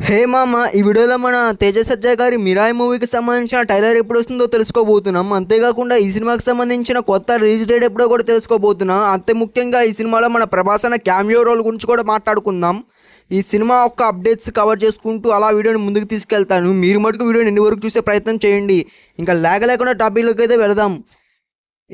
హే మామ, ఈ వీడియోలో మన తేజ సజ్జా గారి మిరాయి మూవీకి సంబంధించిన ట్రైలర్ ఎప్పుడు వస్తుందో తెలుసుకోబోతున్నాం. అంతేకాకుండా ఈ సినిమాకి సంబంధించిన కొత్త రిలీజ్ డేట్ ఎప్పుడో కూడా తెలుసుకోబోతున్నాం. అంతే ముఖ్యంగా ఈ సినిమాలో మన ప్రభాస్ అన్న క్యామియో రోల్ గురించి కూడా మాట్లాడుకుందాం. ఈ సినిమా యొక్క అప్డేట్స్ కవర్ చేసుకుంటూ అలా వీడియోని ముందుకు తీసుకెళ్తాను. మీరు మటుకు వీడియోని ఎన్ని వరకు చూసే ప్రయత్నం చేయండి. ఇంకా లేకుండా టాపిక్లోకి అయితే వెళదాం.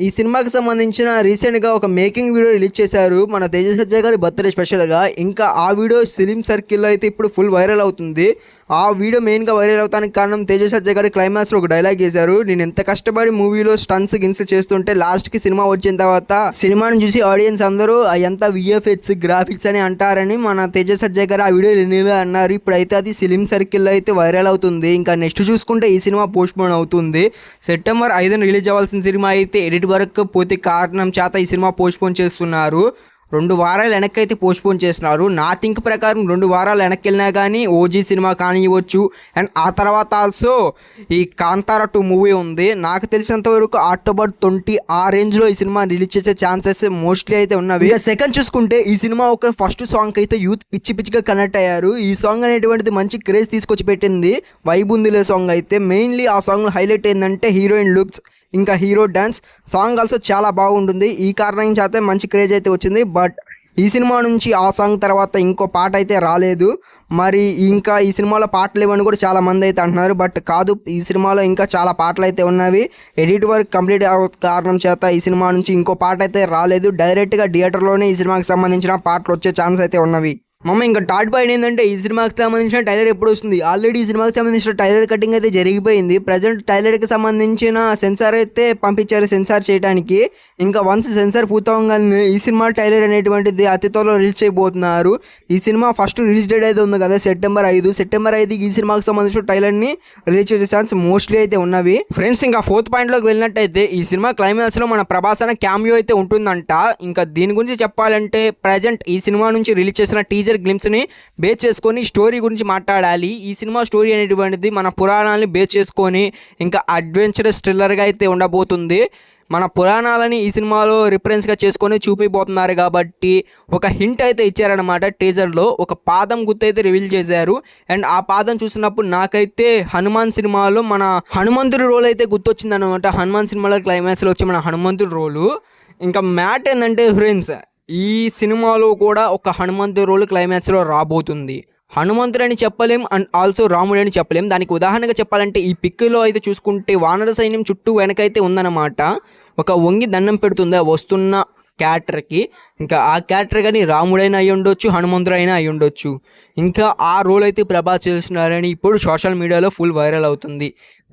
ఈ సినిమాకి సంబంధించిన రీసెంట్గా ఒక మేకింగ్ వీడియో రిలీజ్ చేశారు మన తేజ సజ్జా గారి బర్త్డే స్పెషల్గా. ఇంకా ఆ వీడియో ఫిలిం సర్కిల్లో అయితే ఇప్పుడు ఫుల్ వైరల్ అవుతుంది. ఆ వీడియో మెయిన్గా వైరల్ అవడానికి కారణం తేజ సజ్జా గారి క్లైమాక్స్లో ఒక డైలాగ్ చేశారు. నేను ఎంత కష్టపడి మూవీలో స్టన్స్ గిన్స్ చేస్తుంటే లాస్ట్కి సినిమా వచ్చిన తర్వాత సినిమాను చూసి ఆడియన్స్ అందరూ ఎంత విఎఫ్ఎక్స్ గ్రాఫిక్స్ అని అంటారని మన తేజ సజ్జా గారు ఆ వీడియో అన్నారు. ఇప్పుడైతే అది ఫిలిం సర్కిల్లో అయితే వైరల్ అవుతుంది. ఇంకా నెక్స్ట్ చూసుకుంటే ఈ సినిమా పోస్ట్పోన్ అవుతుంది. సెప్టెంబర్ 5న రిలీజ్ అవ్వాల్సిన సినిమా అయితే ఎడిట్ వర్క్ పోతే కారణం చేత ఈ సినిమా పోస్ట్పోన్ చేస్తున్నారు. 2 వారాలు వెనక్కి అయితే పోస్ట్పోన్ చేస్తున్నారు. నా థింక్ ప్రకారం 2 వారాలు వెనక్కి వెళ్ళినా కానీ ఓజీ సినిమా కానివ్వచ్చు. అండ్ ఆ తర్వాత ఆల్సో ఈ కాంతారా 2 మూవీ ఉంది. నాకు తెలిసినంత వరకు అక్టోబర్ 20 ఆ రేంజ్లో ఈ సినిమా రిలీజ్ చేసే ఛాన్సెస్ మోస్ట్లీ అయితే ఉన్నవి. ఇక సెకండ్ చూసుకుంటే ఈ సినిమా ఒక ఫస్ట్ సాంగ్ అయితే యూత్ పిచ్చిగా కనెక్ట్ అయ్యారు. ఈ సాంగ్ అనేటువంటిది మంచి క్రేజ్ తీసుకొచ్చి పెట్టింది. వైబ్ ఉందిలే సాంగ్ అయితే. మెయిన్లీ ఆ సాంగ్ హైలైట్ ఏంటంటే హీరోయిన్ లుక్స్ ఇంకా హీరో డ్యాన్స్. సాంగ్ ఆల్సో చాలా బాగుంటుంది. ఈ కారణం చేత మంచి క్రేజ్ అయితే వచ్చింది. బట్ ఈ సినిమా నుంచి ఆ సాంగ్ తర్వాత ఇంకో పాట అయితే రాలేదు. మరి ఇంకా ఈ సినిమాలో పాటలు లేవని కూడా చాలా మంది అయితే అంటున్నారు. బట్ కాదు, ఈ సినిమాలో ఇంకా చాలా పాటలు అయితే ఉన్నవి. ఎడిట్ వర్క్ కంప్లీట్ కారణం చేత ఈ సినిమా నుంచి ఇంకో పాట అయితే రాలేదు. డైరెక్ట్గా థియేటర్లోనే ఈ సినిమాకి సంబంధించిన పాటలు వచ్చే ఛాన్స్ అయితే ఉన్నవి. ఇంకా థర్డ్ పాయింట్ ఏంటంటే ఈ సినిమాకి సంబంధించిన ట్రైలర్ ఎప్పుడు వస్తుంది. ఆల్రెడీ ఈ సినిమాకి సంబంధించిన ట్రైలర్ కటింగ్ అయితే జరిగిపోయింది. ప్రజెంట్ ట్రైలర్కి సంబంధించిన సెన్సార్ అయితే పంపించారు సెన్సార్ చేయడానికి. ఇంకా వన్స్ సెన్సార్ పూర్తవగానే ఈ సినిమా ట్రైలర్ అనేటువంటిది అతి త్వరలో రిలీజ్ చేయబోతున్నారు. ఈ సినిమా ఫస్ట్ రిలీజ్ డేట్ అయితే ఉంది కదా, సెప్టెంబర్ 5 ఈ సినిమాకి సంబంధించిన ట్రైలర్ని రిలీజ్ చేసే ఛాన్స్ మోస్ట్లీ అయితే ఉన్నవి. ఫ్రెండ్స్, ఇంకా ఫోర్త్ పాయింట్లోకి వెళ్ళినట్టయితే ఈ సినిమా క్లైమాక్స్లో మన ప్రభాస్ అనే క్యామియో అయితే ఉంటుందంట. ఇంకా దీని గురించి చెప్పాలంటే ప్రజెంట్ ఈ సినిమా నుంచి రిలీజ్ చేసిన టీజర్ గ్లిమ్స్ని బేస్ చేసుకొని స్టోరీ గురించి మాట్లాడాలి. ఈ సినిమా స్టోరీ అనేటువంటిది మన పురాణాలని బేస్ చేసుకొని ఇంకా అడ్వెంచరస్ థ్రిల్లర్గా అయితే ఉండబోతుంది. మన పురాణాలని ఈ సినిమాలో రిఫరెన్స్గా చేసుకొని చూపిపోతున్నారు కాబట్టి ఒక హింట్ అయితే ఇచ్చారనమాట. టీజర్లో ఒక పాదం గుర్తు అయితే రివీల్ చేశారు. అండ్ ఆ పాదం చూసినప్పుడు నాకైతే హనుమాన్ సినిమాలో మన హనుమంతుడి రోల్ అయితే గుర్తొచ్చింది అనమాట. హనుమాన్ సినిమాలో క్లైమాక్స్లో వచ్చి మన హనుమంతుడి రోలు. ఇంకా మ్యాట్ ఏంటంటే ఫ్రెండ్స్, ఈ సినిమాలో కూడా ఒక హనుమంతుడి రోల్ క్లైమాక్స్లో రాబోతుంది. హనుమంతుడు అని చెప్పలేం అండ్ ఆల్సో రాముడు అని చెప్పలేం. దానికి ఉదాహరణగా చెప్పాలంటే ఈ పిక్లో అయితే చూసుకుంటే వానర సైన్యం చుట్టూ వెనకైతే ఉందన్నమాట. ఒక వంగి దండం పెడుతుంది వస్తున్న క్యారెక్టర్కి. ఇంకా ఆ క్యారెక్టర్ కానీ రాముడైనా అయి ఉండొచ్చు, హనుమంతుడైనా అయి ఉండొచ్చు. ఇంకా ఆ రోల్ అయితే ప్రభాస్ చేస్తున్నారని ఇప్పుడు సోషల్ మీడియాలో ఫుల్ వైరల్ అవుతుంది.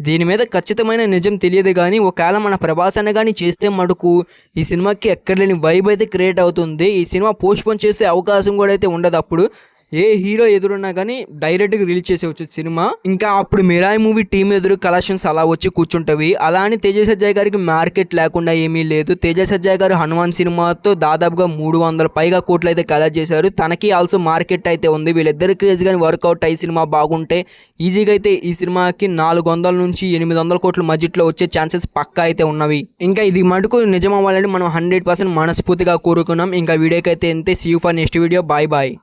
దీని మీద ఖచ్చితమైన నిజం తెలియదు కానీ ఒకవేళ మన ప్రభాస్ అన్న కానీ చేస్తే మటుకు ఈ సినిమాకి ఎక్కడలేని వైబ్ అయితే క్రియేట్ అవుతుంది. ఈ సినిమా పోస్ట్పోన్ చేసే అవకాశం కూడా అయితే ఉండదు. అప్పుడు ఏ హీరో ఎదురున్నా కానీ డైరెక్ట్గా రిలీజ్ చేసేవచ్చు సినిమా. ఇంకా అప్పుడు మిరాయి మూవీ టీం ఎదురు కలెక్షన్స్ అలా వచ్చి కూర్చుంటవి. అలా అని తేజ సజ్జా గారికి మార్కెట్ లేకుండా ఏమీ లేదు. తేజ సజ్జా గారు హనుమాన్ సినిమాతో దాదాపుగా 300 పైగా కోట్లు అయితే కలెక్ట్ చేశారు. తనకి ఆల్సో మార్కెట్ అయితే ఉంది. వీళ్ళిద్దరు క్రేజ్ కానీ వర్కౌట్ అయ్యి సినిమా బాగుంటే ఈజీగా అయితే ఈ సినిమాకి 400 నుంచి 800 కోట్ల మధ్యలో వచ్చే ఛాన్సెస్ పక్కా అయితే ఉన్నవి. ఇంకా ఇది మటుకు నిజం అవ్వాలని మనం 100% మనస్ఫూర్తిగా కోరుకున్నాం. ఇంకా వీడియోకి అయితే అంతే. See you for next video. Bye bye.